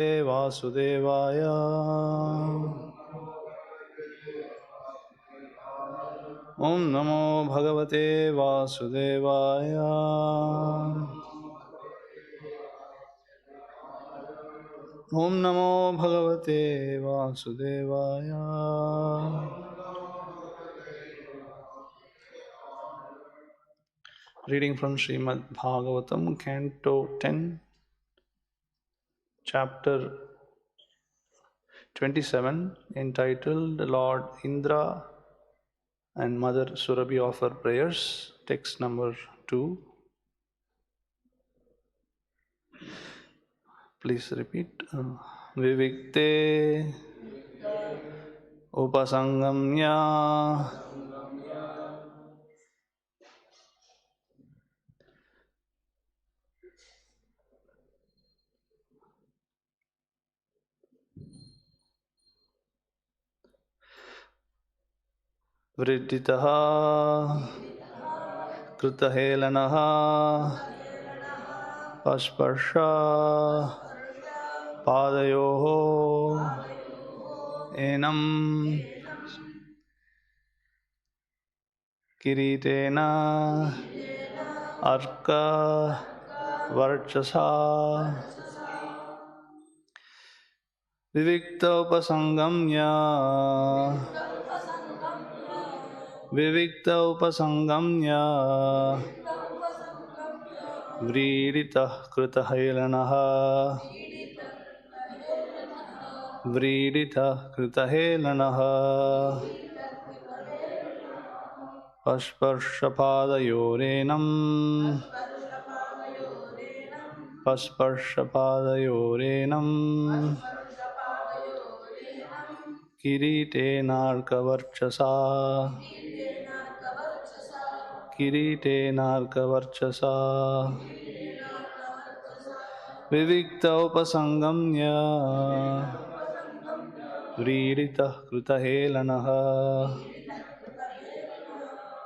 Vasudevaya. Om Namo Bhagavate Vasudevaya. Om Namo Bhagavate Vasudevaya. Reading from Srimad Bhagavatam, Canto 10, Chapter 27, entitled Lord Indra and Mother Surabhi offer prayers. Text number 2. Please repeat. Vivikte Upasangamya Vridditaha Kritahelanaha Pasparsha Padayoho Enam Kiritena Arka Varchasa Vivikta Upasangamya Vivikta Upasangamya Vridita Kritahelanaha Vridita Kritahelanaha Pasparshapadayorenam Pasparshapadayorenam Kiritenarkavarchasa Kiritenarkavarchasa Vivikta Upasangamya Vridita Kritahelanaha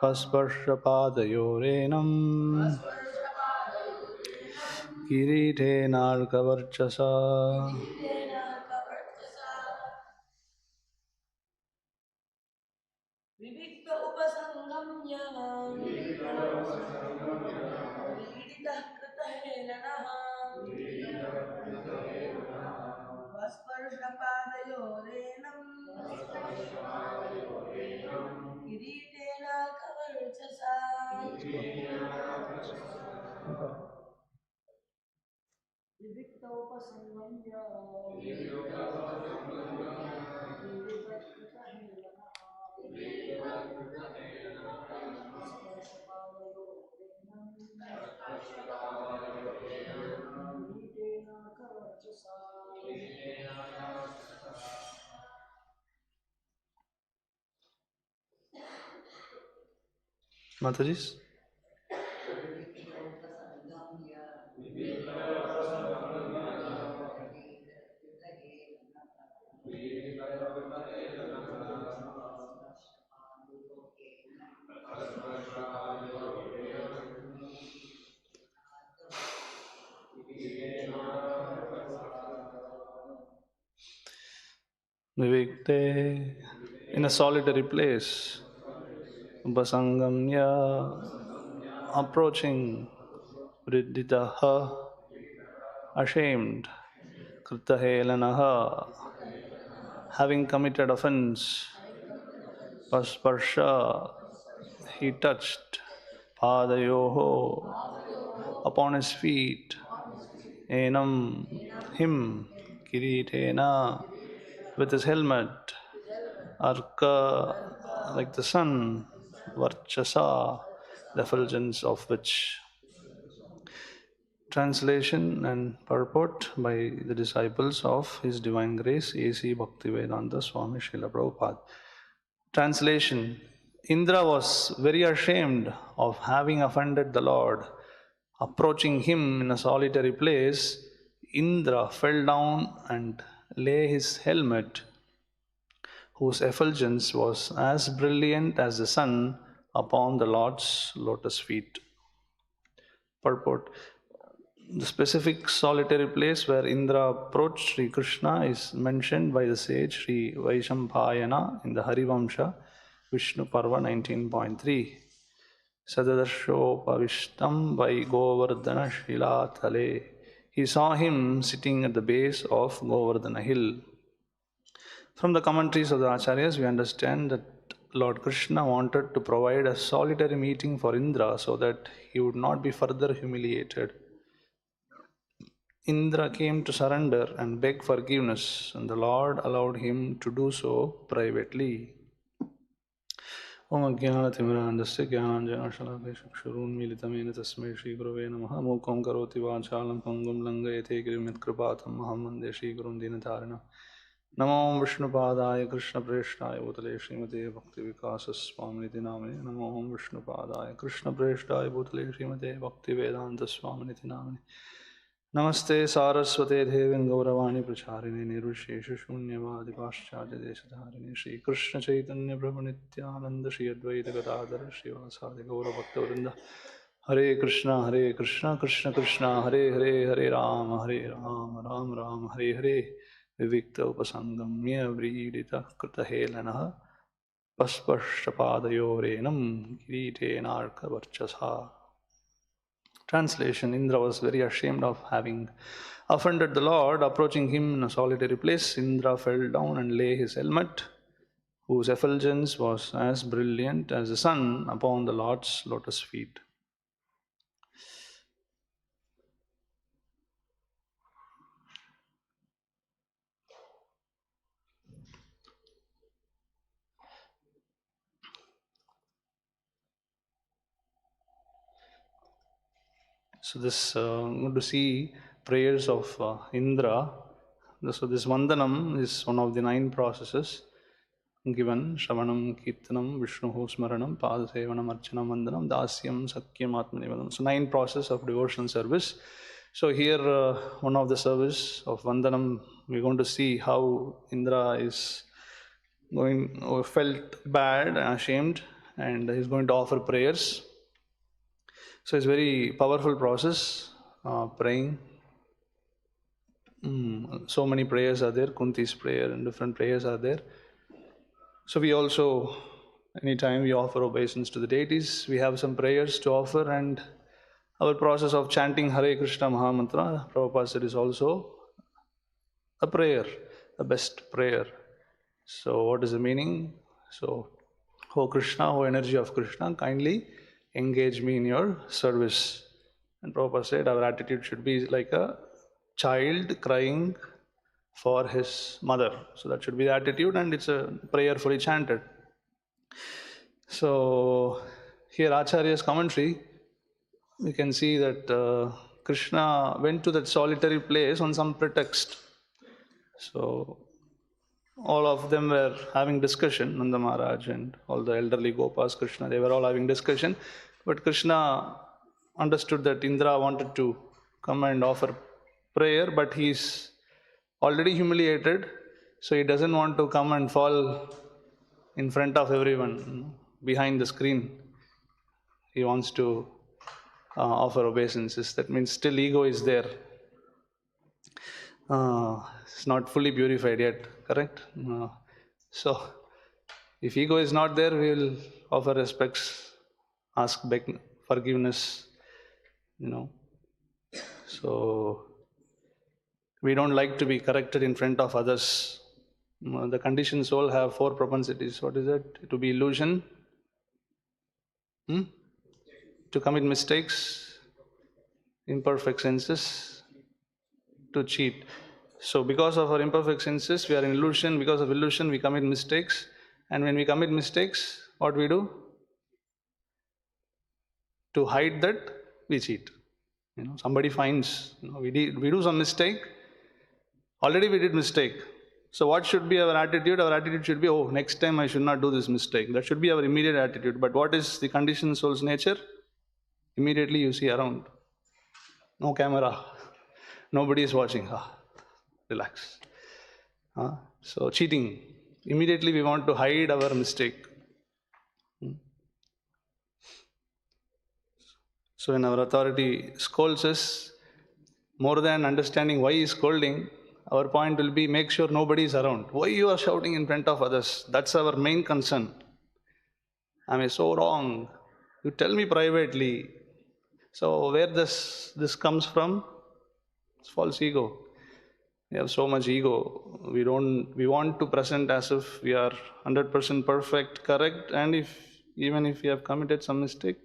Pasparshapadayorenam Kiritenarkavarchasa. Vivikta upasangamya Viditah kritahelanaha Vasparshapadayonenam Kiritena kavarchasa Vivikta upasangamya Viditah kritahelanaha Mataji's? Vivikte, in a solitary place, Upasangamya, approaching, Vridditaha, ashamed, Kritahelanaha, having committed offense, Pasparsha, he touched, Padayoho, upon his feet, Enam, him, Kiritena, with his helmet, Arka, like the sun, Varchasa, the effulgence of which. Translation and purport by the disciples of His Divine Grace, A.C. Bhaktivedanta Swami Srila Prabhupada. Translation: Indra was very ashamed of having offended the Lord. Approaching him in a solitary place, Indra fell down and lay his helmet, whose effulgence was as brilliant as the sun, upon the Lord's lotus feet. Purport: The specific solitary place where Indra approached Sri Krishna is mentioned by the sage Sri Vaishampayana in the Harivamsha, Vishnu Parva 19.3. Sadadarshopavistam vai Govardhana Shilatale. He saw him sitting at the base of Govardhana hill. From the commentaries of the Acharyas, we understand that Lord Krishna wanted to provide a solitary meeting for Indra so that he would not be further humiliated. Indra came to surrender and beg forgiveness, and the Lord allowed him to do so privately. Om Ajnanatimirandasya Jnananjanashalakaya Chakshurunmilitamena Tasmai Shri Gurave Namaha Mukhaṁ Karoti Vācālam Pangum Langayate Girimit Kripatam Aham Vande Shri Gurum Dinatarina Namo Vishnupadaya Krishna Preshtaya Bhutale Srimate Bhakti Vikasa Swaminiti Namane Namo Vishnupadaya Krishna Preshtaya Bhutale Srimate Bhakti Vedanta Swaminiti Namane Namaste Saraswate Devin Gauravani Pracharine Nirvishesha Shunyavadi Paschadya Deshatharine Shri Krishna Chaitanya Prabhu Nityananda Shri Advaita Gadadhara Shri Vasadi Gauravakta Vrinda Hare Krishna Krishna Krishna Hare Hare Hare Rama Ram Ram Hare Hare Vivikta Upasangamya Vridita Kritahelanaha Paspashapadayorenam Kiritenarka Varchasa. Translation. Indra was very ashamed of having offended the Lord. Approaching him in a solitary place, Indra fell down and lay his helmet, whose effulgence was as brilliant as the sun, upon the Lord's lotus feet. So this I'm going to see prayers of Indra. So this Vandanam is one of the 9 processes given. Shravanam, Kirtanam, Vishnuhu Smaranam, Padasevanam, Archanam, Vandanam, Dasyam, Sakyam, Atmanivadam. So 9 process of devotional service. So here one of the service of Vandanam, we're going to see how Indra is felt bad, ashamed, and he's going to offer prayers. So it's very powerful process, praying. So many prayers are there, Kunti's prayer and different prayers are there. So we also, anytime we offer obeisance to the deities, we have some prayers to offer, and our process of chanting Hare Krishna Mahamantra, Prabhupada said, is also a prayer, the best prayer. So what is the meaning? So, O Krishna, O energy of Krishna, kindly engage me in your service. And Prabhupada said our attitude should be like a child crying for his mother. So that should be the attitude, and it's a prayerfully chanted. So here Acharya's commentary, we can see that Krishna went to that solitary place on some pretext. So all of them were having discussion, Nanda Maharaj and all the elderly Gopas, Krishna, they were all having discussion. But Krishna understood that Indra wanted to come and offer prayer, but he's already humiliated, so he doesn't want to come and fall in front of everyone behind the screen. He wants to offer obeisances. That means still ego is there. It's not fully purified yet, correct? So if ego is not there, we will offer respects, ask forgiveness, So we don't like to be corrected in front of others. The conditioned soul have 4 propensities. What is it? To be illusion, to commit mistakes, imperfect senses, to cheat. So because of our imperfect senses, we are in illusion. Because of illusion, we commit mistakes. And when we commit mistakes, what we do? To hide that, we cheat. Somebody finds, we do some mistake. Already we did mistake. So what should be our attitude? Our attitude should be, oh, next time I should not do this mistake. That should be our immediate attitude. But what is the conditioned soul's nature? Immediately you see around. No camera. Nobody is watching. Relax. So cheating. Immediately we want to hide our mistake. So when our authority scolds us, More than understanding why he's scolding, our point will be make sure nobody is around. Why you are shouting in front of others? That's our main concern. Am I so wrong? You tell me privately. So where this comes from? It's false ego. We have so much ego. We want to present as if we are 100% perfect, correct, and even if we have committed some mistake,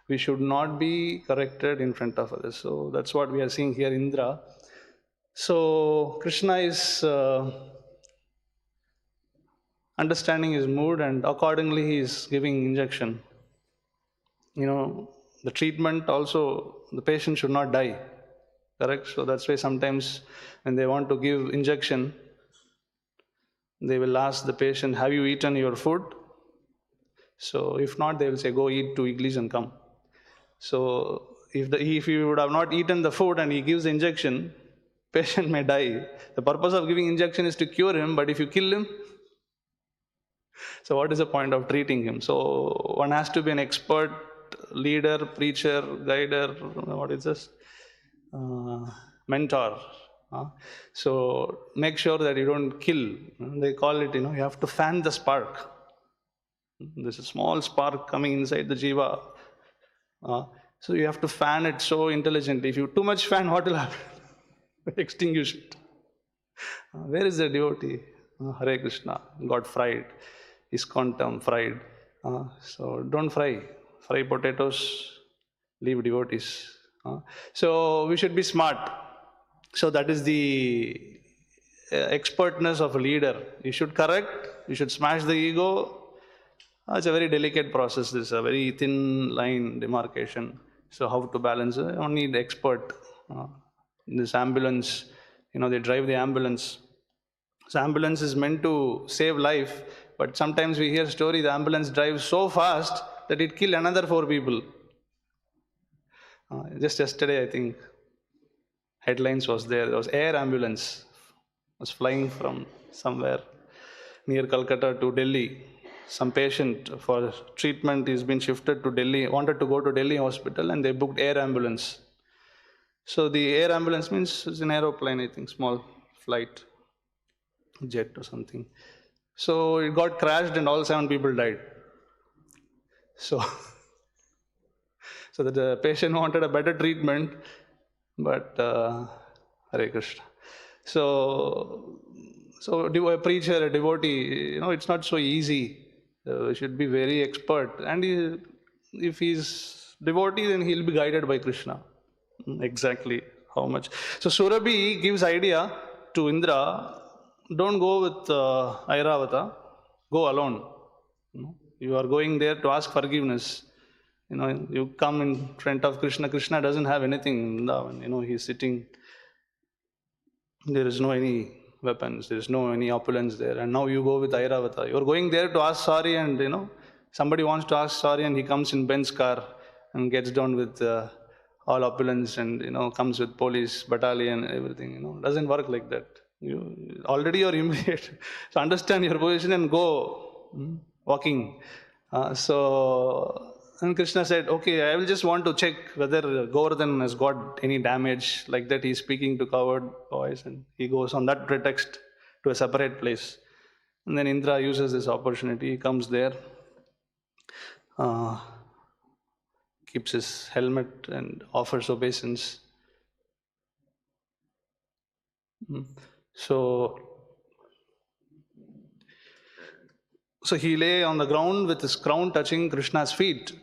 we should not be corrected in front of others. So that's what we are seeing here, Indra. So Krishna is understanding his mood, and accordingly he is giving injection. The treatment also, the patient should not die, correct? So that's why sometimes when they want to give injection, they will ask the patient, have you eaten your food? So if not, they will say, go eat 2 idlis and come. So if he would have not eaten the food and he gives the injection, patient may die. The purpose of giving injection is to cure him, but if you kill him, so what is the point of treating him? So one has to be an expert leader, preacher, guider, what is this? Mentor. So make sure that you don't kill. They call it, you have to fan the spark. There's a small spark coming inside the jiva. So you have to fan it so intelligently. If you too much fan, what will happen? Extinguish it. Where is the devotee? Hare Krishna got fried. ISKCON term, fried. So don't fry. Fry potatoes, leave devotees. So we should be smart. So that is the expertness of a leader. You should correct, you should smash the ego. It's a very delicate process. This is a very thin line demarcation. So how to balance it? Only the expert. This ambulance, they drive the ambulance. So ambulance is meant to save life, but sometimes we hear story, the ambulance drives so fast that it killed another 4 people. Just yesterday, I think, headlines was there was air ambulance was flying from somewhere near Calcutta to Delhi. Some patient for treatment is been shifted to Delhi, wanted to go to Delhi hospital, and they booked air ambulance. So the air ambulance means it's an aeroplane, I think, small flight, jet or something. So it got crashed and all 7 people died. So, so the patient wanted a better treatment, but Hare Krishna. So a preacher, a devotee, it's not so easy. Should be very expert. And if he's devotee, then he'll be guided by Krishna. Exactly how much. So Surabhi gives idea to Indra, don't go with Airavata, go alone. You are going there to ask forgiveness. You come in front of Krishna. Krishna doesn't have anything. He's sitting. There is no any weapons. There is no any opulence there. And now you go with Airavata. You are going there to ask sorry, and somebody wants to ask sorry, and he comes in Benz car and gets down with all opulence, and comes with police battalion and everything. Doesn't work like that. You already you're humiliated. So understand your position and go walking. And Krishna said, okay, I will just want to check whether Govardhan has got any damage. Like that, he's speaking to coward boys, and he goes on that pretext to a separate place. And then Indra uses this opportunity. He comes there, keeps his helmet and offers obeisance. So he lay on the ground with his crown touching Krishna's feet.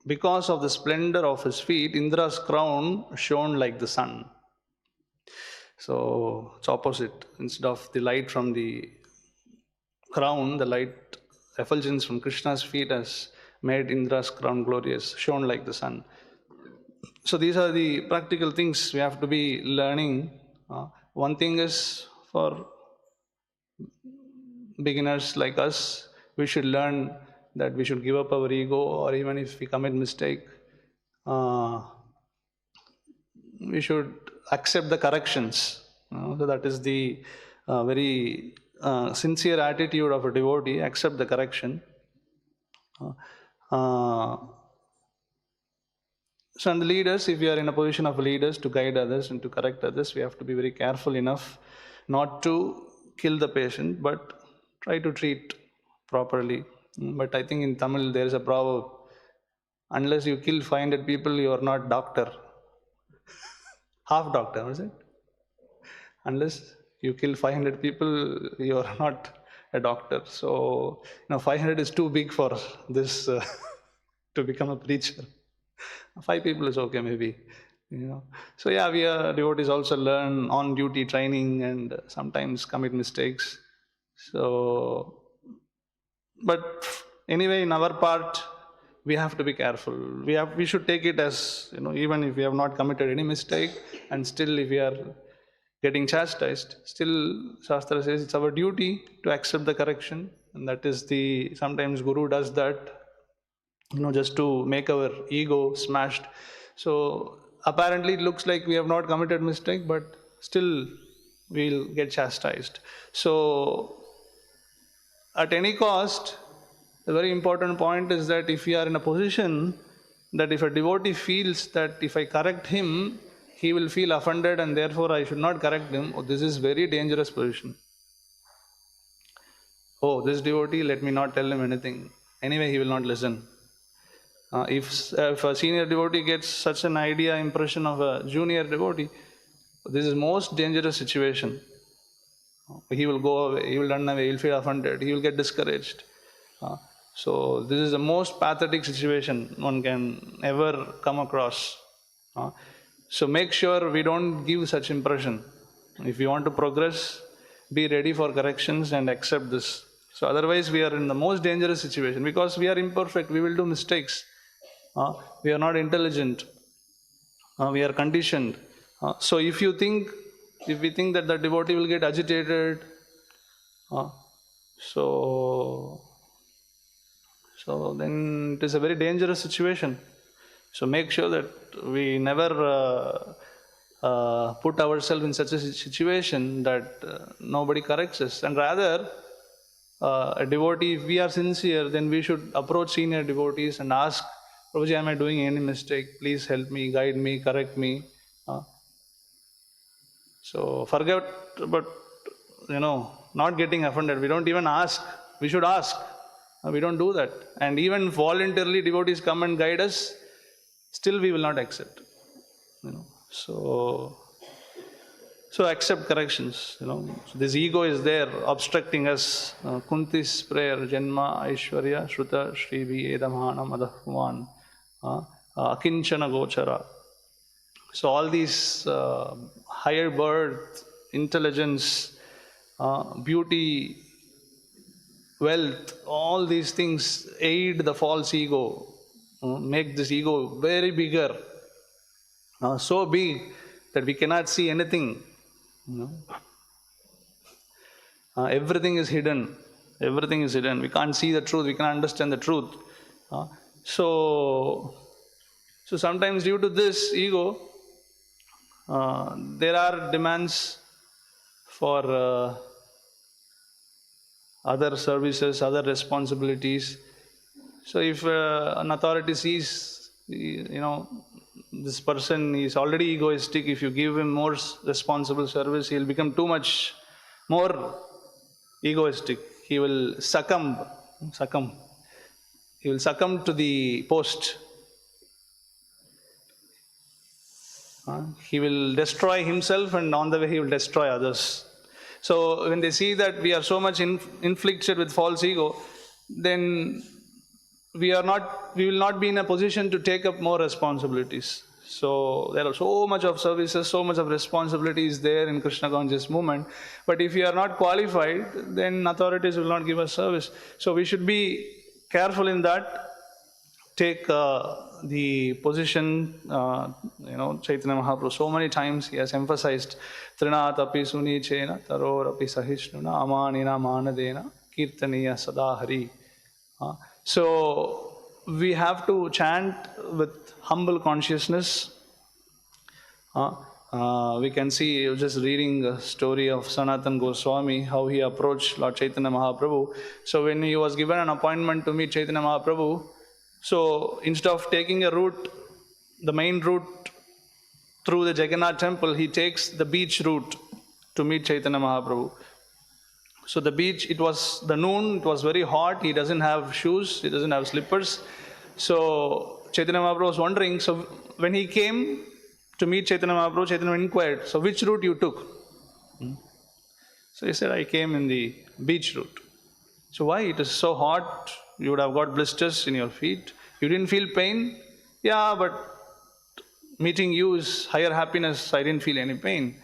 Because of the splendor of his feet, Indra's crown shone like the sun. So it's opposite. Instead of the light from the crown, the light effulgence from Krishna's feet has made Indra's crown glorious, shone like the sun. So these are the practical things we have to be learning. One thing is for beginners like us, we should learn that we should give up our ego, or even if we commit mistake, we should accept the corrections. So that is the very sincere attitude of a devotee, accept the correction. So, and the leaders, if we are in a position of leaders to guide others and to correct others, we have to be very careful enough not to kill the patient, but try to treat properly. But I think in Tamil there is a proverb: unless you kill 500 people, you are not doctor. Half doctor, is it? Unless you kill 500 people, you are not a doctor. So, 500 is too big for this to become a preacher. 5 people is okay, maybe. So yeah, we are devotees also learn on duty training and sometimes commit mistakes. So, but anyway, in our part, we have to be careful. We should take it as, even if we have not committed any mistake, and still if we are getting chastised, still Shastra says it's our duty to accept the correction, and that is sometimes Guru does that, just to make our ego smashed. So apparently it looks like we have not committed mistake, but still we'll get chastised. So at any cost, the very important point is that if we are in a position that if a devotee feels that if I correct him, he will feel offended and therefore I should not correct him, this is very dangerous position. Oh, this devotee, let me not tell him anything. Anyway, he will not listen. If a senior devotee gets such an impression of a junior devotee, this is most dangerous situation. He will go away, he will run away, he will feel offended, he will get discouraged. So this is the most pathetic situation one can ever come across. So make sure we don't give such impression. If you want to progress, be ready for corrections and accept this. So otherwise we are in the most dangerous situation because we are imperfect, we will do mistakes. We are not intelligent. We are conditioned. So if we think that the devotee will get agitated, so then it is a very dangerous situation. So make sure that we never put ourselves in such a situation that nobody corrects us. And rather, a devotee, if we are sincere, then we should approach senior devotees and ask, Prabhuji, am I doing any mistake? Please help me, guide me, correct me. So forget about, not getting offended. We don't even ask. We should ask. We don't do that. And even voluntarily devotees come and guide us, still we will not accept. So accept corrections. This ego is there obstructing us. Kunti's prayer, Janma, Aishwarya, Shruta, Shrivi, Edamana, Madhavan, Akinchana Gochara. So all these higher birth, intelligence, beauty, wealth, all these things aid the false ego, make this ego very bigger, so big that we cannot see anything. Everything is hidden. Everything is hidden. We can't see the truth. We can't understand the truth. So sometimes due to this ego, there are demands for other services, other responsibilities. So if an authority sees, this person is already egoistic, if you give him more responsible service, he will become too much more egoistic. He will succumb. He will succumb to the post. He will destroy himself, and on the way he will destroy others. So when they see that we are so much inflicted with false ego, then we will not be in a position to take up more responsibilities. So there are so much of services, so much of responsibilities there in Krishna conscious movement. But if we are not qualified, then authorities will not give us service. So we should be careful in that. Take the position, Chaitanya Mahaprabhu, so many times he has emphasized, Trinat api suni chena, taror api sahishnuna, amanina manadena, kirtaniya sada hari. So we have to chant with humble consciousness. We can see, just reading the story of Sanatan Goswami, how he approached Lord Chaitanya Mahaprabhu. So when he was given an appointment to meet Chaitanya Mahaprabhu, so instead of taking a route the main route through the Jagannath temple, he takes the beach route to meet Chaitanya Mahaprabhu. So the beach, it was the noon, it was very hot, he doesn't have shoes, he doesn't have slippers. So Chaitanya Mahaprabhu was wondering, so when he came to meet Chaitanya Mahaprabhu, Chaitanya inquired, so which route you took? So he said, I came in the beach route. So why? It is so hot, you would have got blisters in your feet. You didn't feel pain? Yeah, but meeting you is higher happiness, I didn't feel any pain.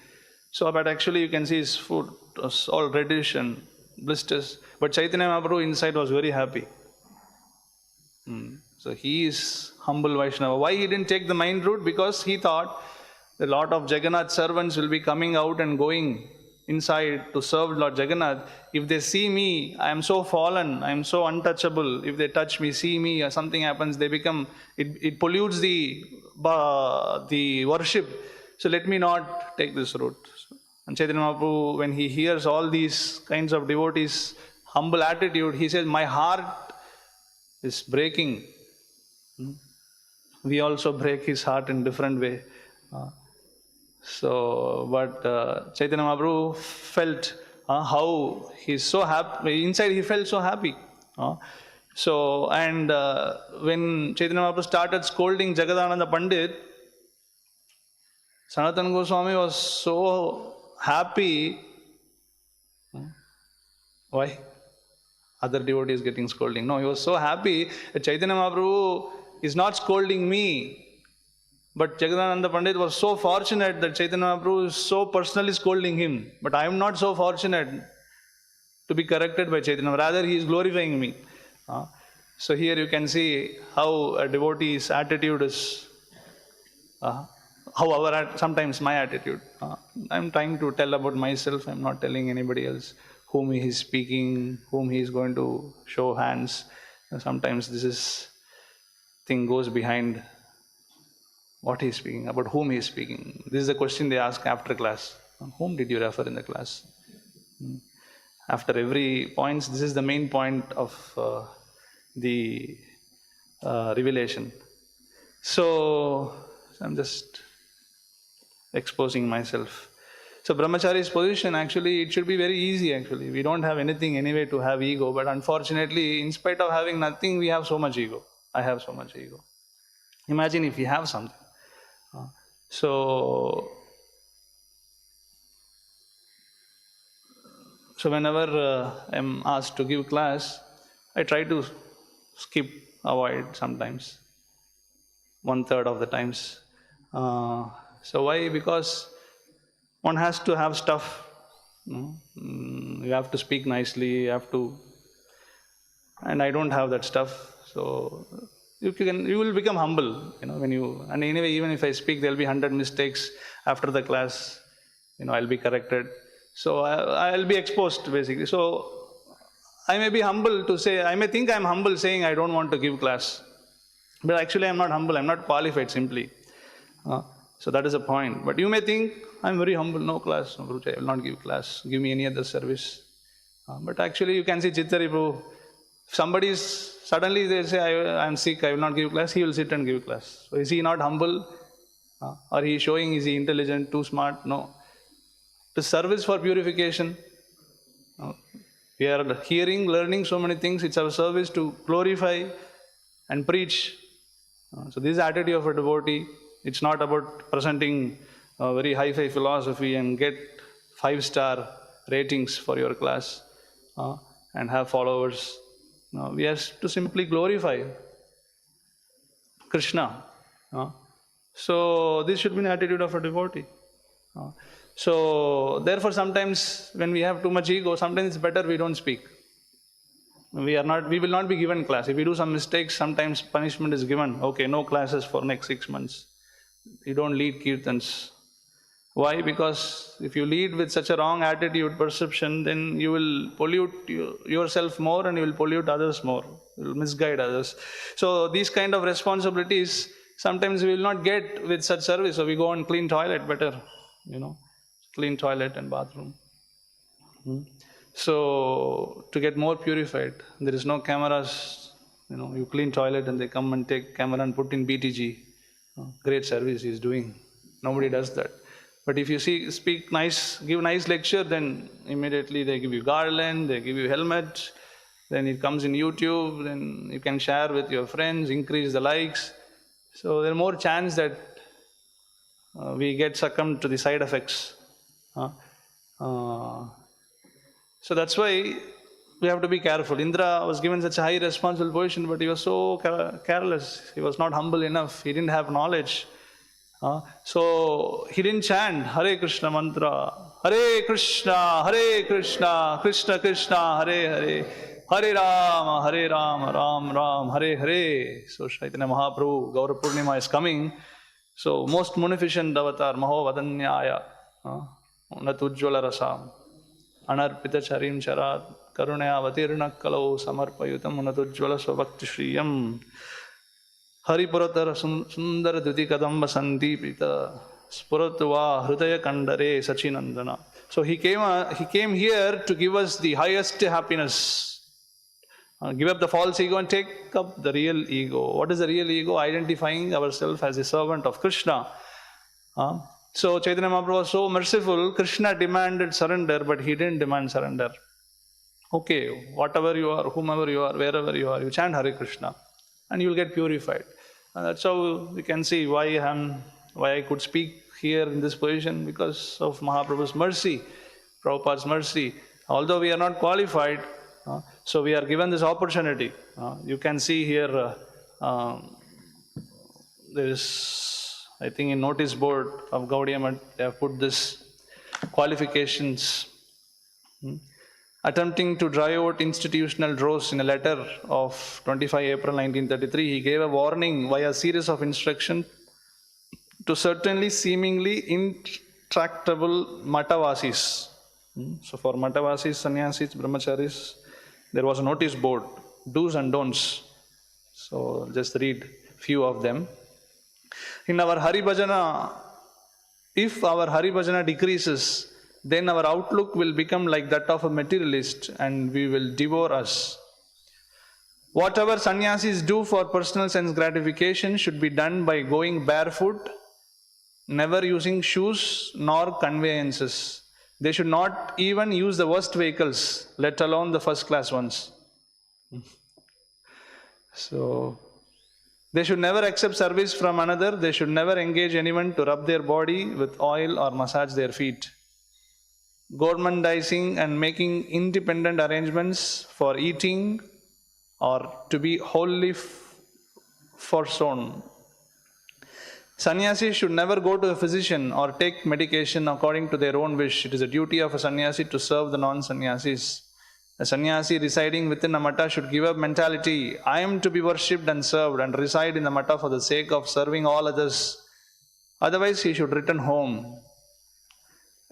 So, but actually you can see his foot was all reddish and blisters. But Chaitanya Mahaprabhu inside was very happy. So he is humble Vaishnava. Why he didn't take the main route? Because he thought a lot of Jagannath servants will be coming out and going inside to serve Lord Jagannath. If they see me, I am so fallen, I am so untouchable. If they touch me, see me, or something happens, they become, it pollutes the worship. So let me not take this route. And Chaitanya Mahaprabhu, when he hears all these kinds of devotees' humble attitude, he says, my heart is breaking. We also break his heart in different way. But Chaitanya Mahaprabhu felt how he's so happy. Inside he felt so happy. When Chaitanya Mahaprabhu started scolding Jagadananda Pandit, Sanatana Goswami was so happy. Why? Other devotees getting scolding. No, he was so happy that Chaitanya Mahaprabhu is not scolding me. But Jagadananda Pandit was so fortunate that Chaitanya Mahaprabhu is so personally scolding him. But I am not so fortunate to be corrected by Chaitanya. Rather, he is glorifying me. So here you can see how a devotee's attitude is, sometimes my attitude. I am trying to tell about myself. I am not telling anybody else whom he is speaking, whom he is going to show hands. Sometimes this thing goes behind what he is speaking, about whom he is speaking. This is the question they ask after class. Whom did you refer in the class? After every point, this is the main point of the revelation. So I'm just exposing myself. So brahmachari's position, actually, it should be very easy actually. We don't have anything anyway to have ego, but unfortunately, in spite of having nothing, we have so much ego. I have so much ego. Imagine if we have something. So whenever I'm asked to give class, I try to avoid sometimes, 1/3 of the times. So why? Because one has to have stuff. You have to speak nicely, you have to, and I don't have that stuff. So you will become humble, when you, and anyway, even if I speak, there'll be 100 mistakes after the class, I'll be corrected. So I'll be exposed basically. So I may be humble to say, I may think I'm humble saying I don't want to give class. But actually I'm not humble, I'm not qualified simply. So that is a point. But you may think, I'm very humble, no class, no Guruji, I will not give class, give me any other service. But actually you can see Chittaripu, if somebody is, suddenly they say, I'm sick, I will not give class, he will sit and give class. So is he not humble? Or he is showing, is he intelligent, too smart? No. The service for purification. We are hearing, learning so many things, it's our service to glorify and preach. So this is the attitude of a devotee. It's not about presenting a very high-fi philosophy and get 5-star ratings for your class and have followers. No, we have to simply glorify Krishna. So this should be the attitude of a devotee. So therefore sometimes when we have too much ego, sometimes it's better we don't speak. We will not be given class. If we do some mistakes, sometimes punishment is given. Okay, no classes for next 6 months. You don't lead kirtans. Why? Because if you lead with such a wrong attitude, perception, then you will pollute yourself more and you will pollute others more. You will misguide others. So these kind of responsibilities, sometimes we will not get with such service. So we go and clean toilet better, clean toilet and bathroom. So to get more purified, there is no cameras, you clean toilet and they come and take camera and put in BTG. Great service he is doing. Nobody does that. But if you speak nice, give nice lecture, then immediately they give you garland, they give you helmet, then it comes in YouTube, then you can share with your friends, increase the likes. So there are more chance that we get succumbed to the side effects. Uh, so that's why we have to be careful. Indra was given such a high responsible position, but he was so careless. He was not humble enough. He didn't have knowledge. So he didn't chant Hare Krishna mantra. Hare Krishna, Krishna Krishna, Hare Hare. Hare Rama, Ram Ram, Hare Hare. So Chaitanya Mahaprabhu, Gaura Purnima is coming. So most munificent avatar, Maho Vadanyaya, Natujjvala Rasam, Anarpita Charim Charat, Karunaya Vatirna Kalau Samarpayutam, Natujjvala Svabhakti Shriyam, Haripuratara Sundara Duti Kadamba Sandipita, Spuratva Hridaya Kandare Sachinandana. So he came here to give us the highest happiness. Give up the false ego and take up the real ego. What is the real ego? Identifying ourselves as a servant of Krishna. So Chaitanya Mahaprabhu was so merciful. Krishna demanded surrender, but he didn't demand surrender. Okay, whatever you are, whomever you are, wherever you are, you chant Hare Krishna and you will get purified. And that's how we can see why I could speak here in this position, because of Mahaprabhu's mercy, Prabhupada's mercy. Although we are not qualified, so we are given this opportunity. You can see here, there is, I think in notice board of Gaudiya Math, they have put this qualifications. Attempting to drive out institutional dross in a letter of 25 April 1933, he gave a warning via a series of instructions to certainly seemingly intractable Matavasis. So for Matavasis, Sannyasis, Brahmacharis, there was a notice board, do's and don'ts. So just read few of them. In our Hari Bhajana, if our Hari Bhajana decreases, then our outlook will become like that of a materialist and we will devour us. Whatever sannyasis do for personal sense gratification should be done by going barefoot, never using shoes nor conveyances. They should not even use the worst vehicles, let alone the first class ones. So, they should never accept service from another. They should never engage anyone to rub their body with oil or massage their feet. Gormandizing and making independent arrangements for eating or to be wholly forsworn. Sannyasis should never go to a physician or take medication according to their own wish. It is a duty of a sannyasi to serve the non-sannyasis. A sannyasi residing within a mata should give up mentality, I am to be worshipped and served, and reside in the mata for the sake of serving all others. Otherwise, he should return home.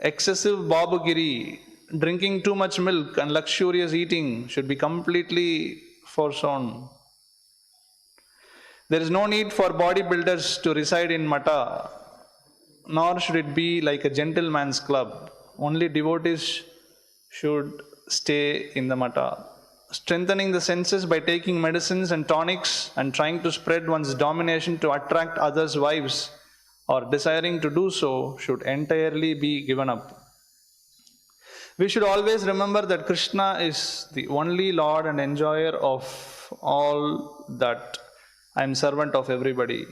Excessive babagiri, drinking too much milk and luxurious eating should be completely forsworn. There is no need for bodybuilders to reside in mata, nor should it be like a gentleman's club. Only devotees should stay in the mata. Strengthening the senses by taking medicines and tonics and trying to spread one's domination to attract others' wives or desiring to do so should entirely be given up. We should always remember that Krishna is the only Lord and enjoyer of all that. I am servant of everybody.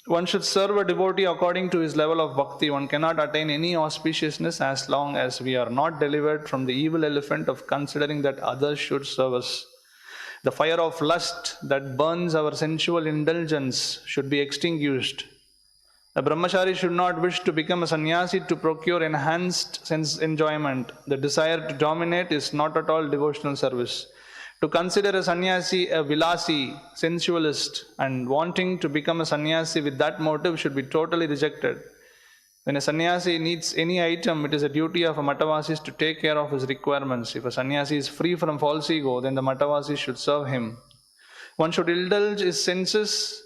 One should serve a devotee according to his level of bhakti. One cannot attain any auspiciousness as long as we are not delivered from the evil elephant of considering that others should serve us. The fire of lust that burns our sensual indulgence should be extinguished. A brahmachari should not wish to become a sannyasi to procure enhanced sense enjoyment. The desire to dominate is not at all devotional service. To consider a sannyasi a vilasi, sensualist, and wanting to become a sannyasi with that motive should be totally rejected. When a sannyasi needs any item, it is a duty of a matavasis to take care of his requirements. If a sannyasi is free from false ego, then the matavasis should serve him. One should indulge his senses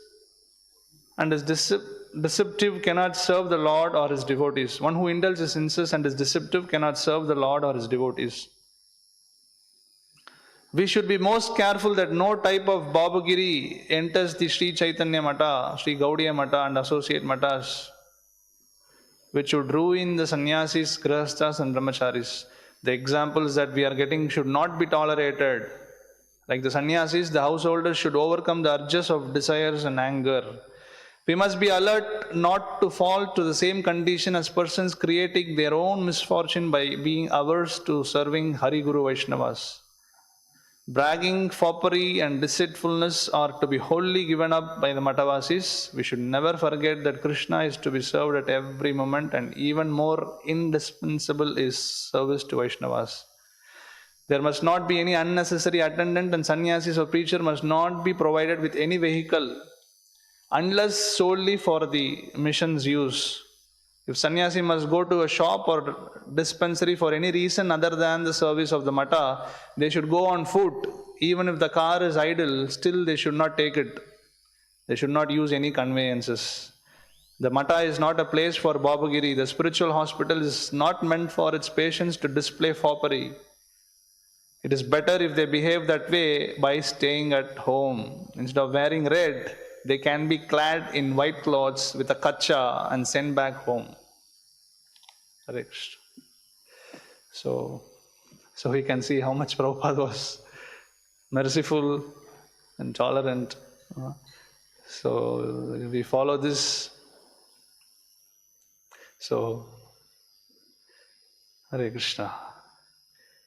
and is deceptive cannot serve the Lord or his devotees. One who indulges his senses and is deceptive cannot serve the Lord or his devotees. We should be most careful that no type of Babagiri enters the Sri Chaitanya Mata, Sri Gaudiya Mata and associate matas, which would ruin the sannyasis, grihasthas and brahmacharis. The examples that we are getting should not be tolerated. Like the sannyasis, the householders should overcome the urges of desires and anger. We must be alert not to fall to the same condition as persons creating their own misfortune by being averse to serving Hari Guru Vaishnavas. Bragging, foppery and deceitfulness are to be wholly given up by the Matavasis. We should never forget that Krishna is to be served at every moment, and even more indispensable is service to Vaishnavas. There must not be any unnecessary attendant, and sannyasis or preacher must not be provided with any vehicle unless solely for the mission's use. If sannyasi must go to a shop or dispensary for any reason other than the service of the mata, they should go on foot. Even if the car is idle, still they should not take it. They should not use any conveyances. The mata is not a place for Babagiri. The spiritual hospital is not meant for its patients to display foppery. It is better if they behave that way by staying at home. Instead of wearing red, they can be clad in white clothes with a kacha and sent back home. Correct. So we can see how much Prabhupada was merciful and tolerant. So if we follow this, so Hare Krishna.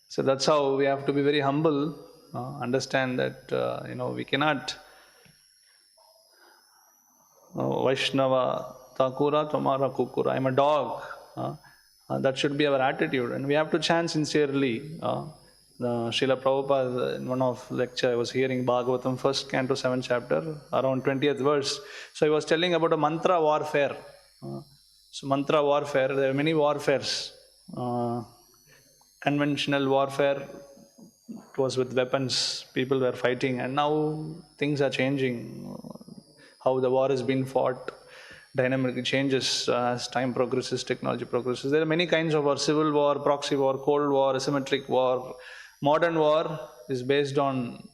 So that's how we have to be very humble, understand that we cannot Vaishnava Takura Tamara Kukura, I'm a dog. That should be our attitude, and we have to chant sincerely. Srila Prabhupada, in one of lecture, I was hearing Bhagavatam, 1st canto, 7th chapter, around 20th verse. So he was telling about a mantra warfare. So mantra warfare, there are many warfares. Conventional warfare, it was with weapons, people were fighting, and now things are changing. How the war has been fought dynamically changes as time progresses, technology progresses. There are many kinds of war: civil war, proxy war, cold war, asymmetric war. Modern war is based on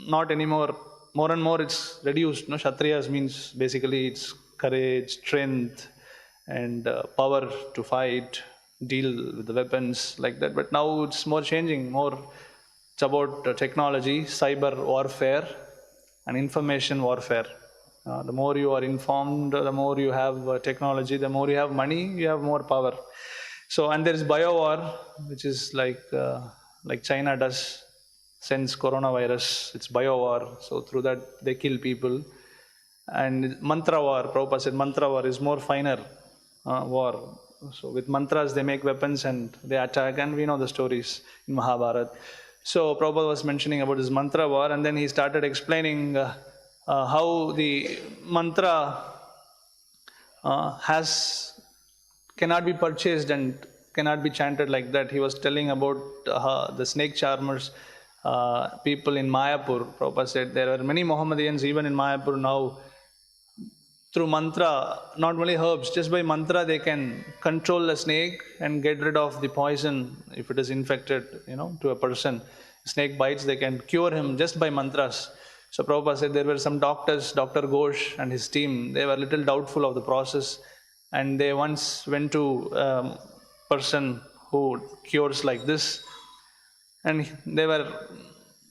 not anymore, more and more it's reduced. Kshatriyas means basically it's courage, strength and power to fight, deal with the weapons like that. But now it's more changing, it's about technology, cyber warfare and information warfare. The more you are informed, the more you have technology, the more you have money, you have more power. So, and there is bio-war, which is like China does, sends coronavirus, it's bio-war. So through that they kill people. And mantra war, Prabhupada said mantra war is more finer war. So with mantras they make weapons and they attack, and we know the stories in Mahabharata. So Prabhupada was mentioning about this mantra war, and then he started explaining how the mantra cannot be purchased and cannot be chanted like that. He was telling about the snake charmers, people in Mayapur. Prabhupada said there are many Mohammedans even in Mayapur now. Through mantra, not only herbs, just by mantra they can control the snake and get rid of the poison if it is infected, to a person. Snake bites, they can cure him just by mantras. So Prabhupada said there were some doctors, Dr. Ghosh and his team, they were a little doubtful of the process, and they once went to a person who cures like this, and they were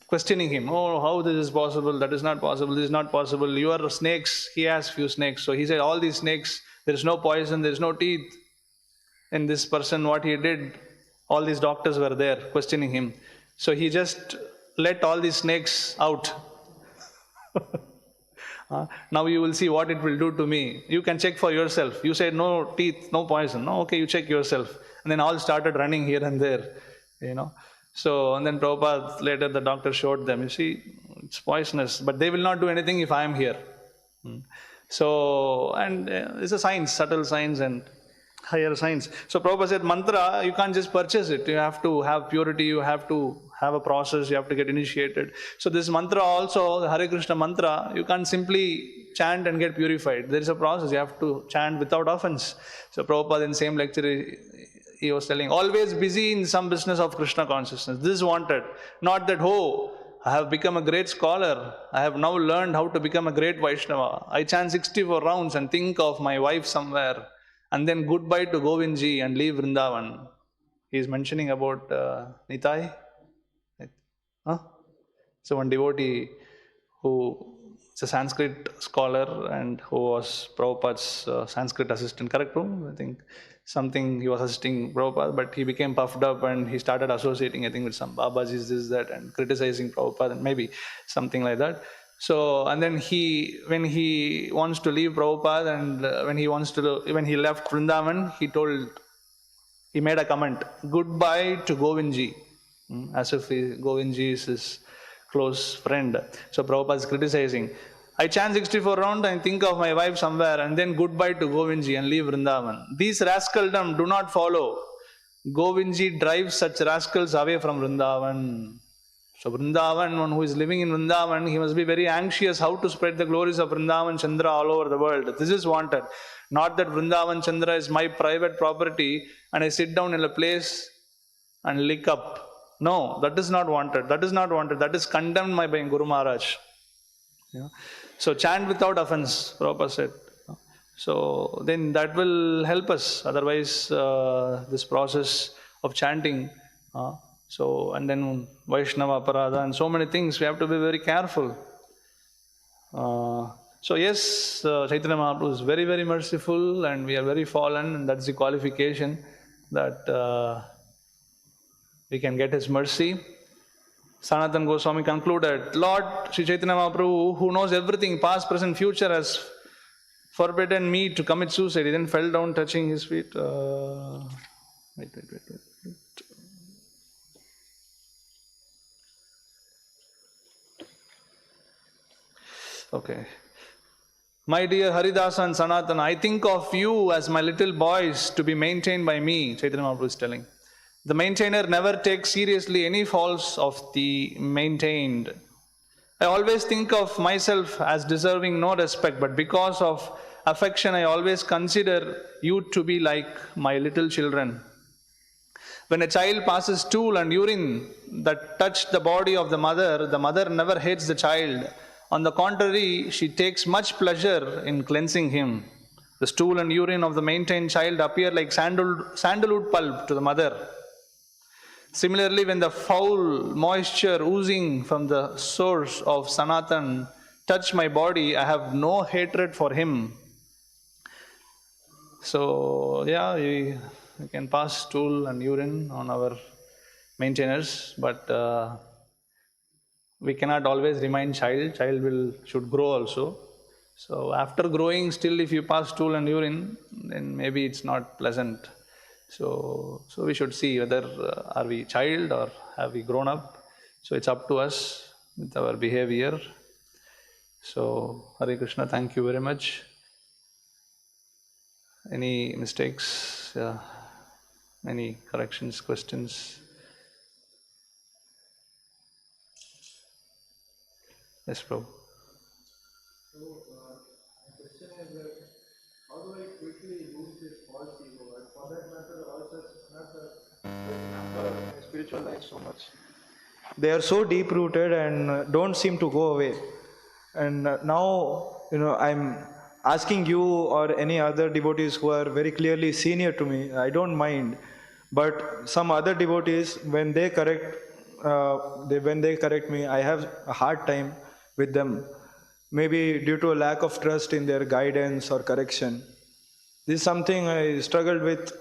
questioning him, how this is possible, that is not possible, this is not possible, you are snakes, he has few snakes. So he said, all these snakes, there is no poison, there is no teeth in this person. What he did, all these doctors were there questioning him. So he just let all these snakes out. Now you will see what it will do to me. You can check for yourself. You said no teeth, no poison. No, okay, you check yourself. And then all started running here and there, So, and then Prabhupada, later the doctor showed them, you see, it's poisonous, but they will not do anything if I am here. So, and it's a science, subtle science and higher science. So Prabhupada said, mantra, you can't just purchase it. You have to have purity, you have to have a process, you have to get initiated. So this mantra also, the Hare Krishna mantra, you can't simply chant and get purified. There is a process, you have to chant without offense. So Prabhupada in the same lecture, he was telling, always busy in some business of Krishna consciousness. This is wanted. Not that, I have become a great scholar. I have now learned how to become a great Vaishnava. I chant 64 rounds and think of my wife somewhere. And then goodbye to Govindji and leave Vrindavan. He is mentioning about Nitai. Huh? So one devotee who is a Sanskrit scholar and who was Prabhupada's Sanskrit assistant, correct Prabhu? I think something he was assisting Prabhupada, but he became puffed up and he started associating, I think, with some Babajis, this, that, and criticizing Prabhupada, and maybe something like that. So, and then when he wants to leave Prabhupada and when he left Vrindavan, he made a comment, goodbye to Govindji, as if Govindji is his close friend. So Prabhupada is criticizing. I chant 64 rounds and think of my wife somewhere and then goodbye to Govindji and leave Vrindavan. These rascaldom do not follow. Govindji drives such rascals away from Vrindavan. So Vrindavan, one who is living in Vrindavan, he must be very anxious how to spread the glories of Vrindavan Chandra all over the world. This is wanted. Not that Vrindavan Chandra is my private property and I sit down in a place and lick up. No, that is not wanted. That is not wanted. That is condemned by Guru Maharaj. Yeah. So chant without offense, Prabhupada said. So then that will help us. Otherwise, this process of chanting, and then Vaishnava Aparadha and so many things, we have to be very careful. So yes, Chaitanya Mahaprabhu is very, very merciful and we are very fallen, and that's the qualification that we can get his mercy. Sanatana Goswami concluded, Lord Sri Chaitanya Mahaprabhu, who knows everything, past, present, future, has forbidden me to commit suicide. He then fell down touching his feet. Wait. Okay. My dear Haridasa and Sanatana, I think of you as my little boys to be maintained by me, Chaitanya Mahaprabhu is telling. The maintainer never takes seriously any faults of the maintained. I always think of myself as deserving no respect, but because of affection, I always consider you to be like my little children. When a child passes stool and urine that touch the body of the mother never hates the child. On the contrary, she takes much pleasure in cleansing him. The stool and urine of the maintained child appear like sandalwood pulp to the mother. Similarly, when the foul moisture oozing from the source of Sanatan touch my body, I have no hatred for him. So, yeah, we can pass stool and urine on our maintainers, but we cannot always remain child. Should grow also. So after growing, still if you pass stool and urine, then maybe it's not pleasant. So we should see whether are we child or have we grown up. So it's up to us with our behavior. So Hare Krishna, thank you very much. Any mistakes? Any corrections, questions? Yes, Prabhu. So, the question is that how do I quickly lose this false ego? And for that matter, also another spiritual life so much. They are so deep rooted and don't seem to go away. And now, I'm asking you or any other devotees who are very clearly senior to me, I don't mind. But some other devotees, when they correct me, I have a hard time with them. Maybe due to a lack of trust in their guidance or correction. This is something I struggled with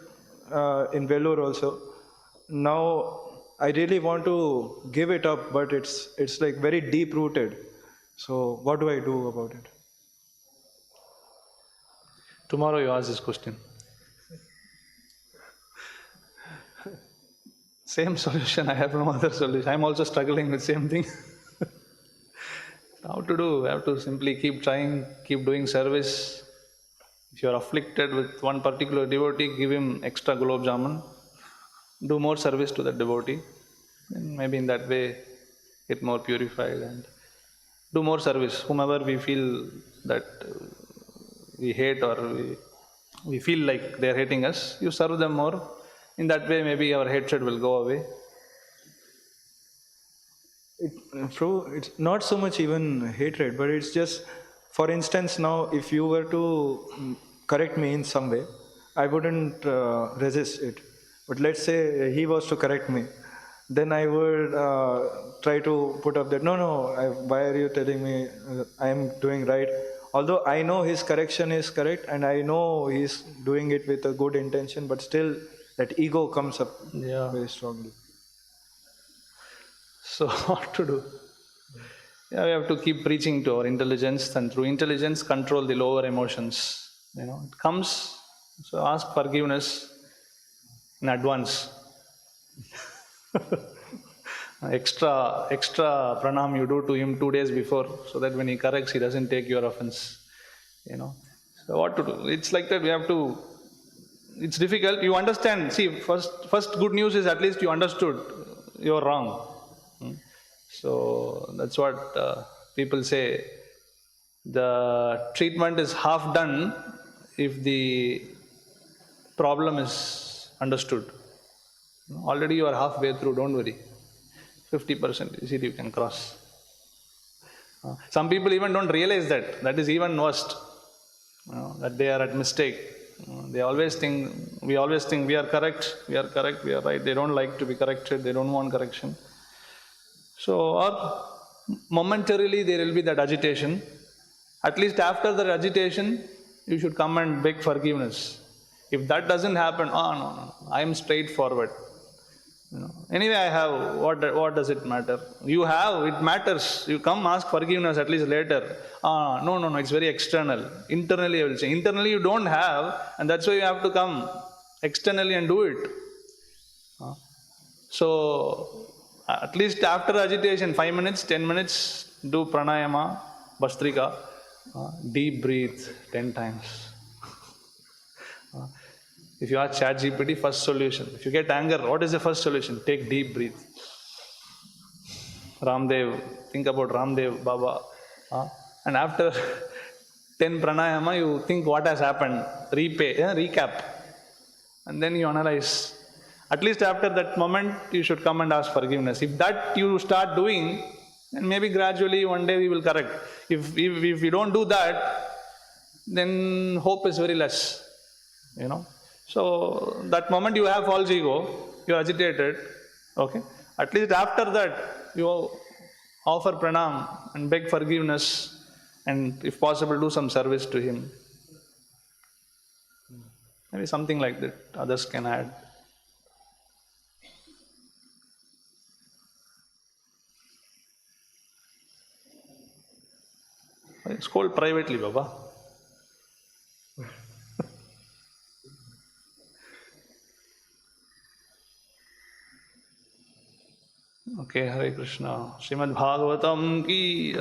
in Vellore also. Now I really want to give it up, but it's like very deep rooted. So what do I do about it? Tomorrow you ask this question. Same solution, I have no other solution. I'm also struggling with same thing. How to do? We have to simply keep trying, keep doing service. If you are afflicted with one particular devotee, give him extra gulab jamun. Do more service to that devotee. And maybe in that way, get more purified and do more service. Whomever we feel that we hate or we feel like they are hating us, you serve them more. In that way, maybe our hatred will go away. It's not so much even hatred, but it's just, for instance, now if you were to correct me in some way, I wouldn't resist it. But let's say he was to correct me, then I would try to put up that, why are you telling me I am doing right? Although I know his correction is correct and I know he's doing it with a good intention, but still that ego comes up Yeah. very strongly. So what to do? Yeah, we have to keep preaching to our intelligence, and through intelligence control the lower emotions. It comes, so ask forgiveness in advance. extra pranam you do to him 2 days before, so that when he corrects, he doesn't take your offense. So what to do? It's like that. We have to. It's difficult. You understand. See, first good news is at least you understood you're wrong. So that's what people say. The treatment is half done if the problem is understood. Already you are halfway through. Don't worry. 50% is it you can cross. Some people even don't realize that. That is even worst. That they are at mistake. We always think we are correct, we are right. They don't like to be corrected, they don't want correction. So, or momentarily there will be that agitation. At least after that agitation, you should come and beg forgiveness. If that doesn't happen, no, I am straightforward. Anyway, I have, what does it matter? You have, it matters. You come ask forgiveness at least later. No, it's very external. Internally, I will say. Internally, you don't have, and that's why you have to come externally and do it. So, at least after agitation, 5 minutes, 10 minutes, do pranayama, bastrika, deep breathe 10 times. If you ask ChatGPT, first solution. If you get anger, what is the first solution? Take deep breath. Ramdev, think about Ramdev Baba. And after 10 pranayama, you think what has happened. Recap. And then you analyze. At least after that moment, you should come and ask forgiveness. If that you start doing, then maybe gradually one day we will correct. If we don't do that, then hope is very less. So that moment you have false ego, you are agitated, okay? At least after that, you offer pranam and beg forgiveness, and if possible, do some service to him. Maybe something like that others can add. Scold privately, Baba. Okay, Hare Krishna. Srimad Bhagavatam ki